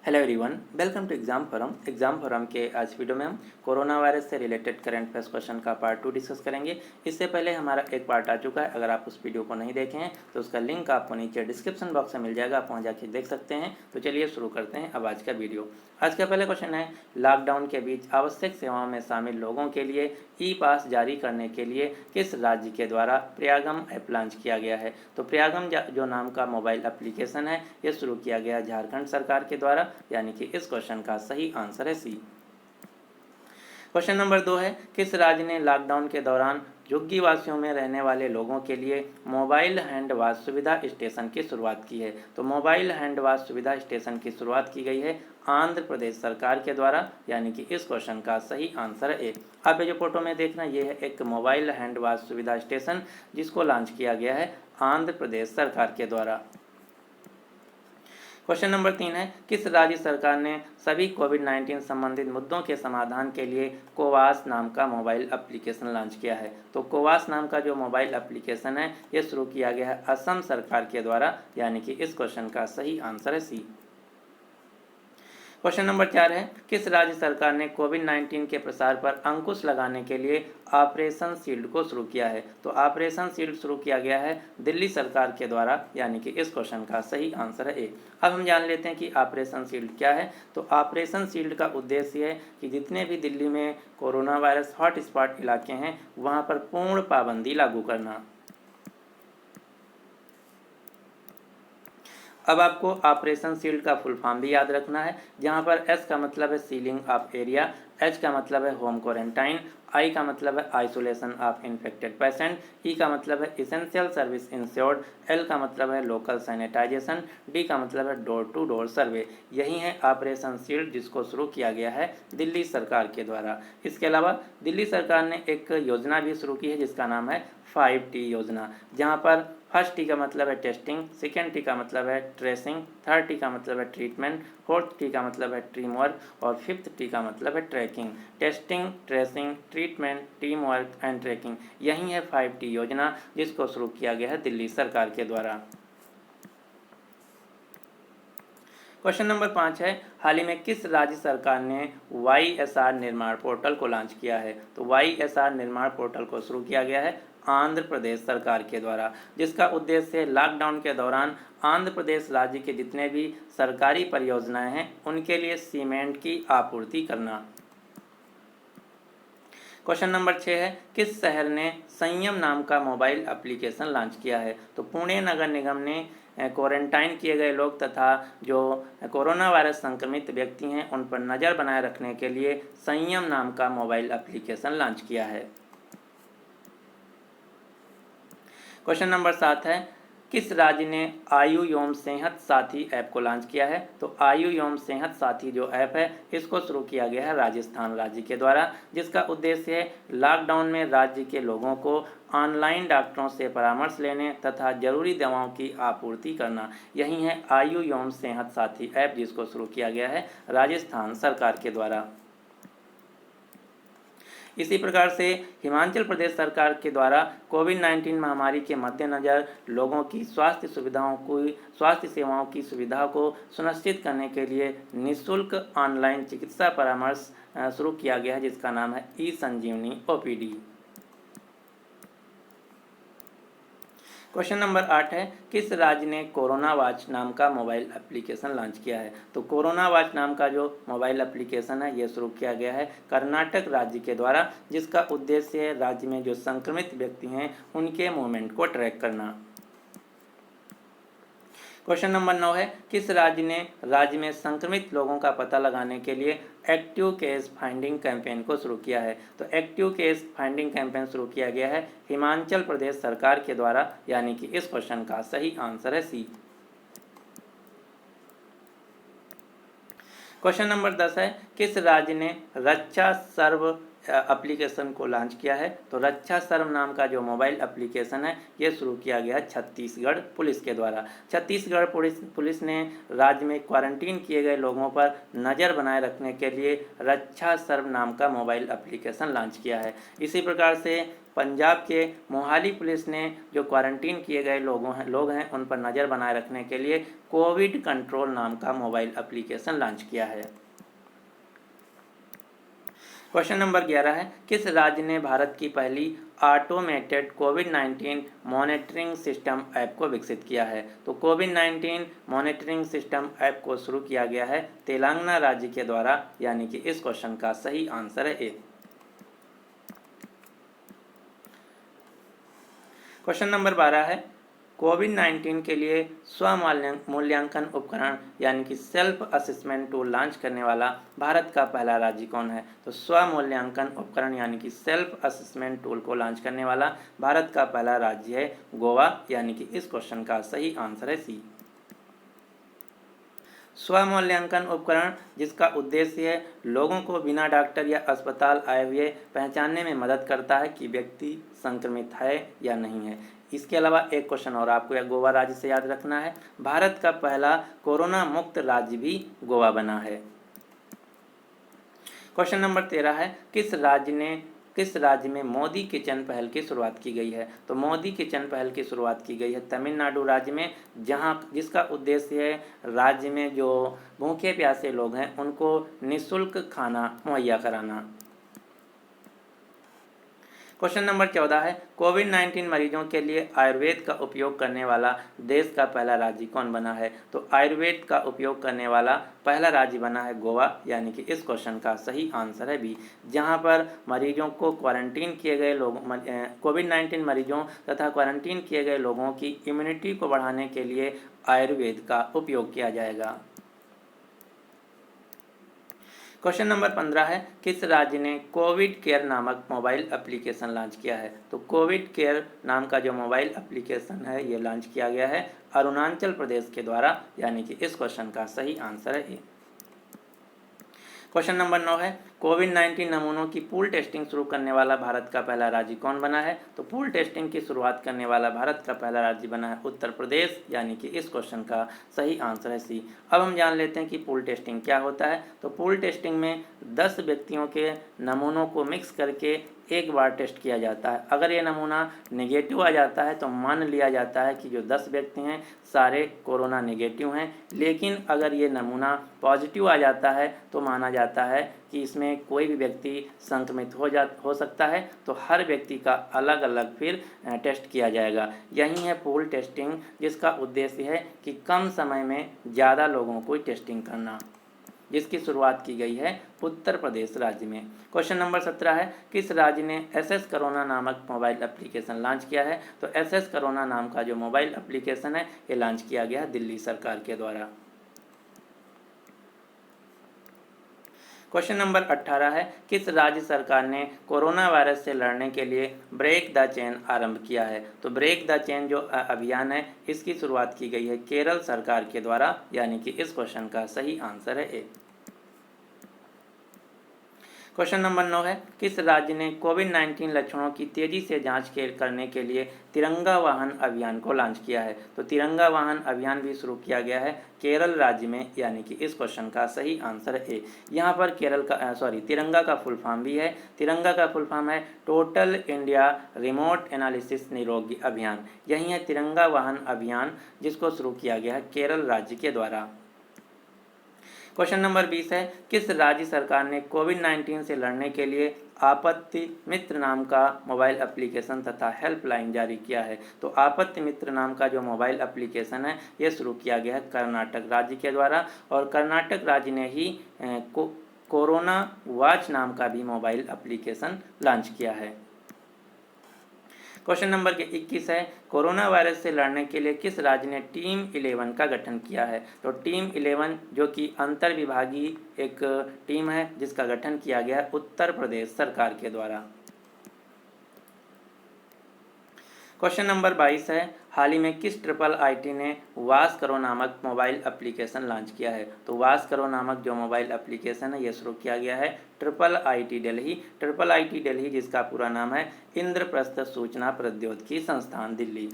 Hello everyone, welcome to exam forum के आज video में हम कोरोना वायरस से रिलेटेड करंट अफेयर्स क्वेश्चन का पार्ट 2 डिस्कस करेंगे। इससे पहले हमारा एक पार्ट आ चुका है। अगर आप उस वीडियो को नहीं देखे हैं तो उसका लिंक आपको नीचे डिस्क्रिप्शन बॉक्स में मिल जाएगा, आप वहाँ जाके देख सकते हैं। तो चलिए शुरू करते हैं अब आज का वीडियो। आज का पहला क्वेश्चन है, लॉकडाउन के बीच आवश्यक सेवाओं में शामिल लोगों के लिए ई पास जारी करने के लिए किस राज्य के द्वारा प्रयागम ऐप लॉन्च किया गया है। तो प्रयागम जो नाम का मोबाइल एप्लीकेशन है, ये शुरू किया गया झारखंड सरकार के द्वारा, यानी कि इस क्वेश्चन का सही आंसर है सी। क्वेश्चन नंबर 2 है, किस राज्य ने लॉकडाउन के दौरान झुग्गी वासियों में रहने वाले लोगों के लिए मोबाइल हैंड वॉश सुविधा स्टेशन की शुरुआत की है। तो मोबाइल हैंड वॉश सुविधा स्टेशन की शुरुआत की गई है आंध्र प्रदेश सरकार के द्वारा, यानी कि इस क्वेश्चन का सही आंसर है ए। आप ये जो फोटो में देखना, ये है एक मोबाइल हैंड वॉश सुविधा स्टेशन जिसको लॉन्च किया गया है आंध्र प्रदेश सरकार के द्वारा। क्वेश्चन नंबर 3 है, किस राज्य सरकार ने सभी कोविड-19 संबंधित मुद्दों के समाधान के लिए कोवास नाम का मोबाइल एप्लीकेशन लॉन्च किया है। तो कोवास नाम का जो मोबाइल एप्लीकेशन है, ये शुरू किया गया है असम सरकार के द्वारा, यानी कि इस क्वेश्चन का सही आंसर है सी। क्वेश्चन नंबर 4 है, किस राज्य सरकार ने कोविड-19 के प्रसार पर अंकुश लगाने के लिए ऑपरेशन शील्ड को शुरू किया है। तो ऑपरेशन शील्ड शुरू किया गया है दिल्ली सरकार के द्वारा, यानी कि इस क्वेश्चन का सही आंसर है ए। अब हम जान लेते हैं कि ऑपरेशन शील्ड क्या है। तो ऑपरेशन शील्ड का उद्देश्य है कि जितने भी दिल्ली में कोरोना वायरस हॉटस्पॉट इलाके हैं, वहाँ पर पूर्ण पाबंदी लागू करना। अब आपको ऑपरेशन शील्ड का फुल फॉर्म भी याद रखना है, जहाँ पर एस का मतलब है सीलिंग ऑफ एरिया, एच का मतलब है होम क्वारंटाइन, आई का मतलब है आइसोलेशन ऑफ इन्फेक्टेड पेशेंट, ई का मतलब है इसेंशियल सर्विस इंश्योर्ड, एल का मतलब है लोकल सैनिटाइजेशन, डी का मतलब है डोर टू डोर सर्वे। यही है ऑपरेशन शील्ड जिसको शुरू किया गया है दिल्ली सरकार के द्वारा। इसके अलावा दिल्ली सरकार ने एक योजना भी शुरू की है जिसका नाम है 5T योजना, जहाँ पर फर्स्ट टी का मतलब है टेस्टिंग, सेकेंड टी का मतलब है ट्रेसिंग, थर्ड टी का मतलब है ट्रीटमेंट, फोर्थ टी का मतलब है टीम वर्क और फिफ्थ टी का मतलब है tracking. Testing, tracing, treatment, team work and tracking, यही है 5T योजना जिसको शुरू किया गया है दिल्ली सरकार के द्वारा। क्वेश्चन नंबर 5 है, हाल ही में किस राज्य सरकार ने YSR निर्माण पोर्टल को लॉन्च किया है। तो YSR निर्माण पोर्टल को शुरू किया गया है आंध्र प्रदेश सरकार के द्वारा, जिसका उद्देश्य है लॉकडाउन के दौरान आंध्र प्रदेश राज्य के जितने भी सरकारी परियोजनाएं हैं उनके लिए सीमेंट की आपूर्ति करना। क्वेश्चन नंबर 6 है, किस शहर ने संयम नाम का मोबाइल एप्लीकेशन लॉन्च किया है। तो पुणे नगर निगम ने क्वारंटाइन किए गए लोग तथा जो कोरोना वायरस संक्रमित व्यक्ति हैं उन पर नज़र बनाए रखने के लिए संयम नाम का मोबाइल एप्लीकेशन लॉन्च किया है। क्वेश्चन नंबर 7 है, किस राज्य ने आयु एवं सेहत साथी ऐप को लॉन्च किया है। तो आयु एवं सेहत साथी जो ऐप है इसको शुरू किया गया है राजस्थान राज्य के द्वारा, जिसका उद्देश्य है लॉकडाउन में राज्य के लोगों को ऑनलाइन डॉक्टरों से परामर्श लेने तथा जरूरी दवाओं की आपूर्ति करना। यही है आयु एवं सेहत साथी ऐप जिसको शुरू किया गया है राजस्थान सरकार के द्वारा। इसी प्रकार से हिमाचल प्रदेश सरकार के द्वारा कोविड-19 महामारी के मद्देनज़र लोगों की स्वास्थ्य सेवाओं की सुविधा को सुनिश्चित करने के लिए निःशुल्क ऑनलाइन चिकित्सा परामर्श शुरू किया गया है जिसका नाम है ई संजीवनी OPD। क्वेश्चन नंबर 8 है, किस राज्य ने कोरोना वॉच नाम का मोबाइल एप्लीकेशन लॉन्च किया है। तो कोरोना वॉच नाम का जो मोबाइल एप्लीकेशन है ये शुरू किया गया है कर्नाटक राज्य के द्वारा, जिसका उद्देश्य है राज्य में जो संक्रमित व्यक्ति हैं उनके मूवमेंट को ट्रैक करना। क्वेश्चन नंबर 9 है, किस राज्य में संक्रमित लोगों का पता लगाने के लिए एक्टिव केस फाइंडिंग कैंपेन को शुरू किया है। तो एक्टिव केस फाइंडिंग कैंपेन शुरू किया गया है हिमाचल प्रदेश सरकार के द्वारा, यानी कि इस क्वेश्चन का सही आंसर है सी। क्वेश्चन नंबर 10 है, किस राज्य ने रक्षा सर्व एप्लीकेशन को लॉन्च किया है? तो रक्षा सर्व नाम का जो मोबाइल एप्लीकेशन है ये शुरू किया गया छत्तीसगढ़ पुलिस के द्वारा। छत्तीसगढ़ पुलिस ने राज्य में क्वारंटीन किए गए लोगों पर नज़र बनाए रखने के लिए रक्षा सर्व नाम का मोबाइल एप्लीकेशन लॉन्च किया है। इसी प्रकार से पंजाब के मोहाली पुलिस ने जो क्वारंटीन किए गए लोग हैं उन पर नज़र बनाए रखने के लिए कोविड कंट्रोल नाम का मोबाइल एप्लीकेशन लॉन्च किया है। क्वेश्चन नंबर 11 है, किस राज्य ने भारत की पहली ऑटोमेटेड कोविड-19 मॉनिटरिंग सिस्टम ऐप को विकसित किया है? तो कोविड-19 मॉनिटरिंग सिस्टम ऐप को शुरू किया गया है तेलंगाना राज्य के द्वारा, यानी कि इस क्वेश्चन का सही आंसर है ए। क्वेश्चन नंबर 12 है, कोविड-19 के लिए स्वमूल्यांकन उपकरण यानी कि सेल्फ असेसमेंट टूल लॉन्च करने वाला भारत का पहला राज्य कौन है? तो स्वमूल्यांकन उपकरण यानी कि सेल्फ असेसमेंट टूल को लॉन्च करने वाला भारत का पहला राज्य है गोवा, यानी कि इस क्वेश्चन का सही आंसर है सी। स्वमूल्यांकन उपकरण जिसका उद्देश्य है लोगों को बिना डॉक्टर या अस्पताल आए हुए पहचानने में मदद करता है कि व्यक्ति संक्रमित है या नहीं है। इसके अलावा एक क्वेश्चन और आपको गोवा राज्य से याद रखना है, भारत का पहला कोरोना मुक्त राज्य भी गोवा बना है। क्वेश्चन नंबर 13 है, किस राज्य में मोदी किचन पहल की शुरुआत की गई है? तो मोदी किचन पहल की शुरुआत की गई है तमिलनाडु राज्य में, जिसका उद्देश्य है राज्य में जो भूखे प्यासे लोग हैं उनको निःशुल्क खाना मुहैया कराना। क्वेश्चन नंबर 14 है, कोविड-19 मरीजों के लिए आयुर्वेद का उपयोग करने वाला देश का पहला राज्य कौन बना है? तो आयुर्वेद का उपयोग करने वाला पहला राज्य बना है गोवा, यानी कि इस क्वेश्चन का सही आंसर है बी, जहां पर मरीजों को क्वारंटीन किए गए लोगों कोविड-19 मरीजों तथा क्वारंटीन किए गए लोगों की इम्यूनिटी को बढ़ाने के लिए आयुर्वेद का उपयोग किया जाएगा। क्वेश्चन नंबर 15 है, किस राज्य ने कोविड केयर नामक मोबाइल एप्लीकेशन लॉन्च किया है? तो कोविड केयर नाम का जो मोबाइल एप्लीकेशन है ये लॉन्च किया गया है अरुणाचल प्रदेश के द्वारा, यानी कि इस क्वेश्चन का सही आंसर है ए। क्वेश्चन नंबर 9 है, कोविड-19 नमूनों की पूल टेस्टिंग शुरू करने वाला भारत का पहला राज्य कौन बना है? तो पूल टेस्टिंग की शुरुआत करने वाला भारत का पहला राज्य बना है उत्तर प्रदेश, यानी कि इस क्वेश्चन का सही आंसर है सी। अब हम जान लेते हैं कि पूल टेस्टिंग क्या होता है। तो पूल टेस्टिंग में 10 व्यक्तियों के नमूनों को मिक्स करके एक बार टेस्ट किया जाता है। अगर ये नमूना नेगेटिव आ जाता है तो मान लिया जाता है कि जो 10 व्यक्ति हैं सारे कोरोना नेगेटिव हैं, लेकिन अगर ये नमूना पॉजिटिव आ जाता है तो माना जाता है कि इसमें कोई भी व्यक्ति संक्रमित हो सकता है, तो हर व्यक्ति का अलग अलग फिर टेस्ट किया जाएगा। यही है पूल टेस्टिंग, जिसका उद्देश्य है कि कम समय में ज़्यादा लोगों को टेस्टिंग करना, जिसकी शुरुआत की गई है उत्तर प्रदेश राज्य में। क्वेश्चन नंबर 17 है, किस राज्य ने एसएस कोरोना नामक मोबाइल एप्लीकेशन लॉन्च किया है? तो एसएस कोरोना नाम का जो मोबाइल एप्लीकेशन है ये लॉन्च किया गया दिल्ली सरकार के द्वारा। क्वेश्चन नंबर 18 है, किस राज्य सरकार ने कोरोना वायरस से लड़ने के लिए ब्रेक द चेन आरंभ किया है? तो ब्रेक द चेन जो अभियान है इसकी शुरुआत की गई है केरल सरकार के द्वारा, यानी कि इस क्वेश्चन का सही आंसर है ए। क्वेश्चन नंबर 9 है, किस राज्य ने कोविड-19 लक्षणों की तेजी से जांच करने के लिए तिरंगा वाहन अभियान को लॉन्च किया है? तो तिरंगा वाहन अभियान भी शुरू किया गया है केरल राज्य में, यानी कि इस क्वेश्चन का सही आंसर है ए। यहाँ पर तिरंगा का फुल फॉर्म भी है। तिरंगा का फुल फॉर्म है टोटल इंडिया रिमोट एनालिसिस निरोगी अभियान। यही है तिरंगा वाहन अभियान, जिसको शुरू किया गया है केरल राज्य के द्वारा। क्वेश्चन नंबर 20 है, किस राज्य सरकार ने कोविड-19 से लड़ने के लिए आपत्ति मित्र नाम का मोबाइल एप्लीकेशन तथा हेल्पलाइन जारी किया है? तो आपत्ति मित्र नाम का जो मोबाइल एप्लीकेशन है ये शुरू किया गया है कर्नाटक राज्य के द्वारा, और कर्नाटक राज्य ने ही कोरोना वॉच नाम का भी मोबाइल एप्लीकेशन लॉन्च किया है। क्वेश्चन नंबर 21 है, कोरोना वायरस से लड़ने के लिए किस राज्य ने टीम 11 का गठन किया है? तो टीम 11 जो कि अंतर विभागीय एक टीम है जिसका गठन किया गया है उत्तर प्रदेश सरकार के द्वारा। क्वेश्चन नंबर 22 है, हाल ही में किस ट्रिपल आईटी ने वास करो नामक मोबाइल एप्लीकेशन लॉन्च किया है? तो वास करो नामक जो मोबाइल एप्लीकेशन है ये शुरू किया गया है ट्रिपल आईटी दिल्ली, जिसका पूरा नाम है इंद्रप्रस्थ सूचना प्रौद्योगिकी संस्थान दिल्ली।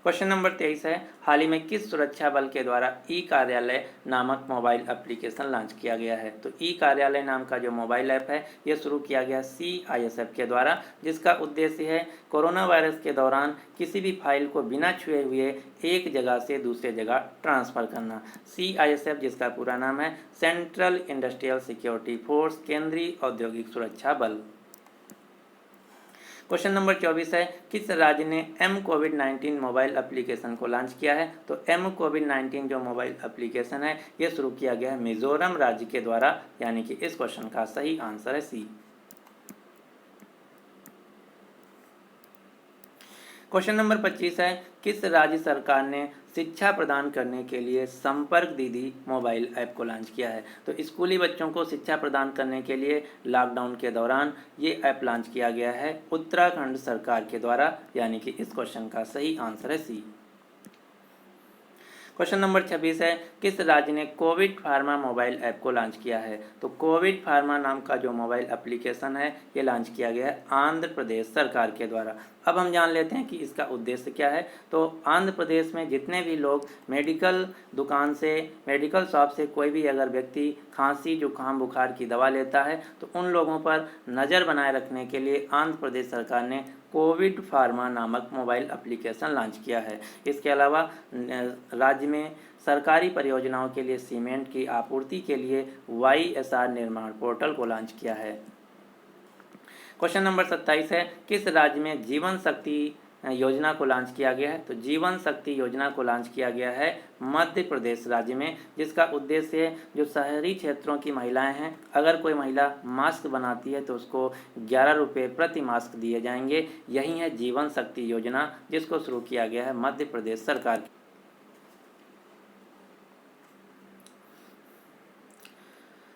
क्वेश्चन नंबर 23 है, हाल ही में किस सुरक्षा बल के द्वारा ई कार्यालय नामक मोबाइल एप्लीकेशन लॉन्च किया गया है? तो ई कार्यालय नाम का जो मोबाइल ऐप है ये शुरू किया गया CISF के द्वारा, जिसका उद्देश्य है कोरोना वायरस के दौरान किसी भी फाइल को बिना छुए हुए एक जगह से दूसरे जगह ट्रांसफ़र करना। CISF जिसका पूरा नाम है सेंट्रल इंडस्ट्रियल सिक्योरिटी फोर्स, केंद्रीय औद्योगिक सुरक्षा बल। क्वेश्चन नंबर 24 है, किस राज्य ने M-COVID-19 मोबाइल एप्लीकेशन को लॉन्च किया है? तो M-COVID-19 जो मोबाइल एप्लीकेशन है ये शुरू किया गया है मिजोरम राज्य के द्वारा, यानी कि इस क्वेश्चन का सही आंसर है सी। क्वेश्चन नंबर 25 है, किस राज्य सरकार ने शिक्षा प्रदान करने के लिए संपर्क दीदी मोबाइल ऐप को लॉन्च किया है? तो स्कूली बच्चों को शिक्षा प्रदान करने के लिए लॉकडाउन के दौरान ये ऐप लॉन्च किया गया है उत्तराखंड सरकार के द्वारा, यानी कि इस क्वेश्चन का सही आंसर है सी। क्वेश्चन नंबर 26 है, किस राज्य ने कोविड फार्मा मोबाइल ऐप को लॉन्च किया है? तो कोविड फार्मा नाम का जो मोबाइल एप्लीकेशन है ये लॉन्च किया गया है आंध्र प्रदेश सरकार के द्वारा। अब हम जान लेते हैं कि इसका उद्देश्य क्या है। तो आंध्र प्रदेश में जितने भी लोग मेडिकल दुकान से, मेडिकल शॉप से कोई भी अगर व्यक्ति खांसी जुकाम बुखार की दवा लेता है तो उन लोगों पर नज़र बनाए रखने के लिए आंध्र प्रदेश सरकार ने कोविड फार्मा नामक मोबाइल एप्लीकेशन लॉन्च किया है। इसके अलावा राज्य में सरकारी परियोजनाओं के लिए सीमेंट की आपूर्ति के लिए YSR निर्माण पोर्टल को लॉन्च किया है। क्वेश्चन नंबर 27 है, किस राज्य में जीवन शक्ति योजना को लॉन्च किया गया है? तो जीवन शक्ति योजना को लॉन्च किया गया है मध्य प्रदेश राज्य में, जिसका उद्देश्य है जो शहरी क्षेत्रों की महिलाएं हैं, अगर कोई महिला मास्क बनाती है तो उसको 11 रुपये प्रति मास्क दिए जाएंगे। यही है जीवन शक्ति योजना, जिसको शुरू किया गया है मध्य प्रदेश सरकार की।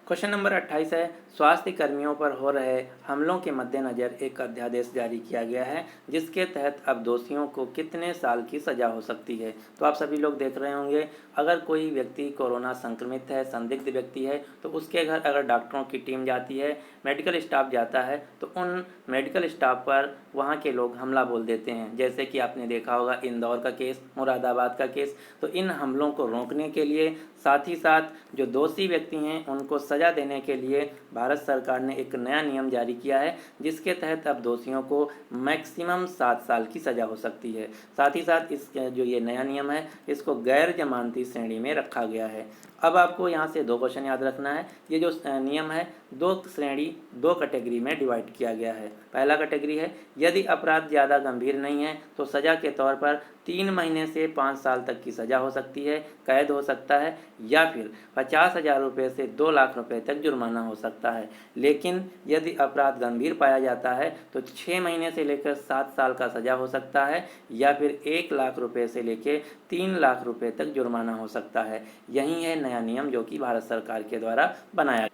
क्वेश्चन नंबर 28 है, स्वास्थ्य कर्मियों पर हो रहे हमलों के मद्देनज़र एक अध्यादेश जारी किया गया है जिसके तहत अब दोषियों को कितने साल की सज़ा हो सकती है? तो आप सभी लोग देख रहे होंगे, अगर कोई व्यक्ति कोरोना संक्रमित है, संदिग्ध व्यक्ति है, तो उसके घर अगर डॉक्टरों की टीम जाती है, मेडिकल स्टाफ जाता है, तो उन मेडिकल स्टाफ पर वहाँ के लोग हमला बोल देते हैं। जैसे कि आपने देखा होगा इंदौर का केस, मुरादाबाद का केस। तो इन हमलों को रोकने के लिए, साथ ही साथ जो दोषी व्यक्ति हैं उनको सज़ा देने के लिए भारत सरकार ने एक नया नियम जारी किया है, जिसके तहत अब दोषियों को मैक्सिमम 7 साल की सज़ा हो सकती है। साथ ही साथ इस जो ये नया नियम है इसको गैर जमानती श्रेणी में रखा गया है। अब आपको यहाँ से 2 क्वेश्चन याद रखना है। ये जो नियम है 2 श्रेणी, 2 कैटेगरी में डिवाइड किया गया है। पहला कैटेगरी है, यदि अपराध ज़्यादा गंभीर नहीं है तो सज़ा के तौर पर 3 महीने से 5 साल तक की सज़ा हो सकती है, कैद हो सकता है, या फिर 50,000 रुपये से 2 लाख रुपये तक जुर्माना हो सकता है। लेकिन यदि अपराध गंभीर पाया जाता है तो 6 महीने से लेकर 7 साल का सज़ा हो सकता है, या फिर 1 लाख रुपये से लेकर 3 लाख रुपये तक जुर्माना हो सकता है। यही है नया नियम जो कि भारत सरकार के द्वारा बनाया।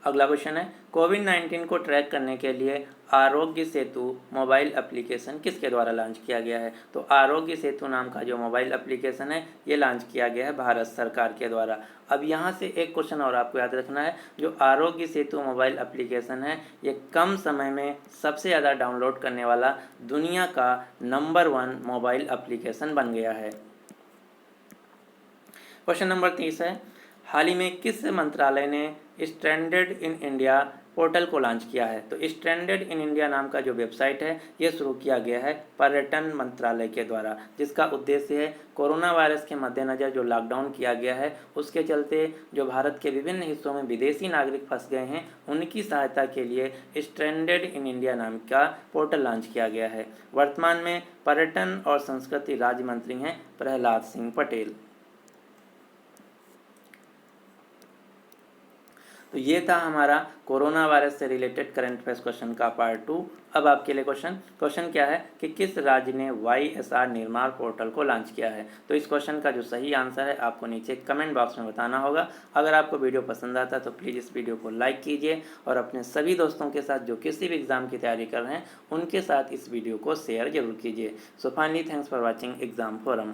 अगला क्वेश्चन है, कोविड-19 को ट्रैक करने के लिए आरोग्य सेतु मोबाइल एप्लीकेशन किसके द्वारा लॉन्च किया गया है? तो आरोग्य सेतु नाम का जो मोबाइल एप्लीकेशन है ये लॉन्च किया गया है भारत सरकार के द्वारा। अब यहाँ से एक क्वेश्चन और आपको याद रखना है, जो आरोग्य सेतु मोबाइल एप्लीकेशन है ये कम समय में सबसे ज़्यादा डाउनलोड करने वाला दुनिया का नंबर 1 मोबाइल एप्लीकेशन बन गया है। क्वेश्चन नंबर 30 है, हाल ही में किस मंत्रालय ने स्ट्रैंडेड इन इंडिया पोर्टल को लॉन्च किया है? तो स्ट्रैंडेड इन इंडिया नाम का जो वेबसाइट है ये शुरू किया गया है पर्यटन मंत्रालय के द्वारा, जिसका उद्देश्य है कोरोना वायरस के मद्देनज़र जो लॉकडाउन किया गया है उसके चलते जो भारत के विभिन्न हिस्सों में विदेशी नागरिक फंस गए हैं उनकी सहायता के लिए स्ट्रैंडेड इन इंडिया नाम का पोर्टल लॉन्च किया गया है। वर्तमान में पर्यटन और संस्कृति राज्य मंत्री हैं प्रहलाद सिंह पटेल। तो ये था हमारा कोरोना वायरस से रिलेटेड करंट अफेयर्स क्वेश्चन का पार्ट 2। अब आपके लिए क्वेश्चन क्या है कि किस राज्य ने YSR निर्माण पोर्टल को लॉन्च किया है। तो इस क्वेश्चन का जो सही आंसर है आपको नीचे कमेंट बॉक्स में बताना होगा। अगर आपको वीडियो पसंद आता है तो प्लीज़ इस वीडियो को लाइक कीजिए और अपने सभी दोस्तों के साथ जो किसी भी एग्ज़ाम की तैयारी कर रहे हैं उनके साथ इस वीडियो को शेयर जरूर कीजिए। So finally thanks for watching exam forum.